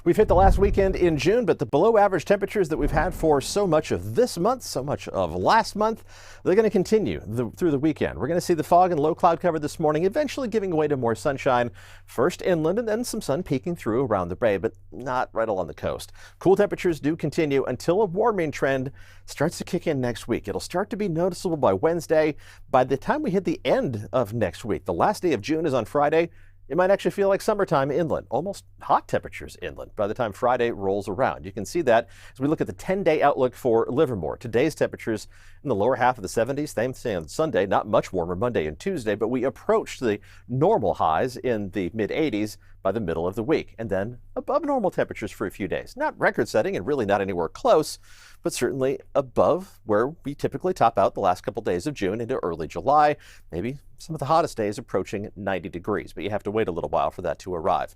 We've hit the last weekend in June, but the below average temperatures that we've had for so much of this month, so much of last month, they're going to continue through the weekend. We're going to see the fog and low cloud cover this morning, eventually giving way to more sunshine, first inland and then some sun peeking through around the bay, but not right along the coast. Cool temperatures do continue until a warming trend starts to kick in next week. It'll start to be noticeable by Wednesday. By the time we hit the end of next week, the last day of June is on Friday. It might actually feel like summertime inland, almost hot temperatures inland by the time Friday rolls around. You can see that as we look at the 10-day outlook for Livermore. Today's temperatures in the lower half of the 70s. Same thing on Sunday, not much warmer Monday and Tuesday, but we approached the normal highs in the mid-80s by the middle of the week, and then above normal temperatures for a few days. Not record-setting and really not anywhere close, but certainly above where we typically top out the last couple days of June into early July. Maybe some of the hottest days approaching 90 degrees, but you have to wait a little while for that to arrive.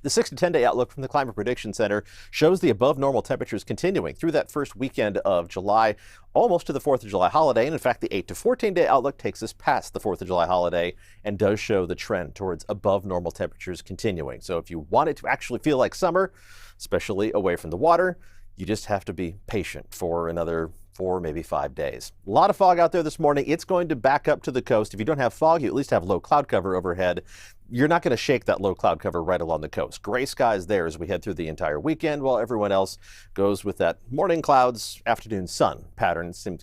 The 6 to 10-day outlook from the Climate Prediction Center shows the above normal temperatures continuing through that first weekend of July, almost to the 4th of July holiday. And in fact, the 8 to 14-day outlook takes us past the 4th of July holiday and does show the trend towards above normal temperatures continuing. So if you want it to actually feel like summer, especially away from the water, you just have to be patient for another 4, maybe 5 days. A lot of fog out there this morning. It's going to back up to the coast. If you don't have fog, you at least have low cloud cover overhead. You're not going to shake that low cloud cover right along the coast. Gray skies there as we head through the entire weekend, while everyone else goes with that morning clouds, afternoon sun pattern. Same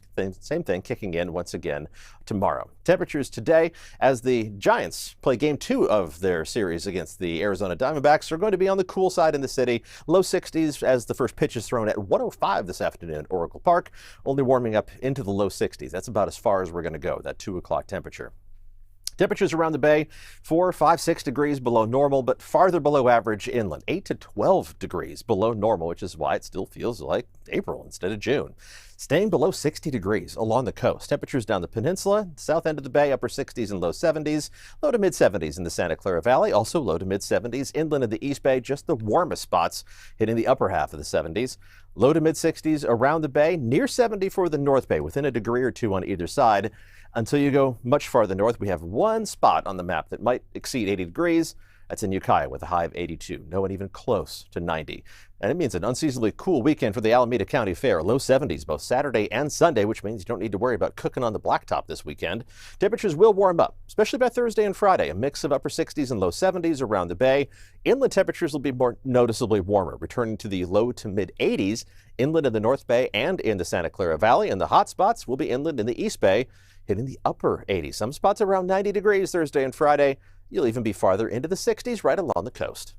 thing kicking in once again tomorrow. Temperatures today, as the Giants play game 2 of their series against the Arizona Diamondbacks, are going to be on the cool side in the city. Low 60s as the first pitch is thrown at 1:05 this afternoon at Oracle Park, only warming up into the low 60s. That's about as far as we're going to go, that 2 o'clock temperature. Temperatures around the bay, 4, 5, 6 degrees below normal, but farther below average inland, 8 to 12 degrees below normal, which is why it still feels like April instead of June. Staying below 60 degrees along the coast. Temperatures down the peninsula, south end of the bay, upper 60s and low 70s, low to mid 70s in the Santa Clara Valley, also low to mid 70s inland of the East Bay, just the warmest spots hitting the upper half of the 70s. Low to mid 60s around the bay, near 70 for the North Bay, within a degree or two on either side. Until you go much farther north, we have one spot on the map that might exceed 80 degrees. That's in Ukiah with a high of 82. No one even close to 90. And it means an unseasonably cool weekend for the Alameda County Fair. Low 70s both Saturday and Sunday, which means you don't need to worry about cooking on the blacktop this weekend. Temperatures will warm up, especially by Thursday and Friday. A mix of upper 60s and low 70s around the bay. Inland temperatures will be more noticeably warmer, returning to the low to mid 80s inland in the North Bay and in the Santa Clara Valley. And the hot spots will be inland in the East Bay, hitting the upper 80s. Some spots around 90 degrees Thursday and Friday. You'll even be farther into the 60s right along the coast.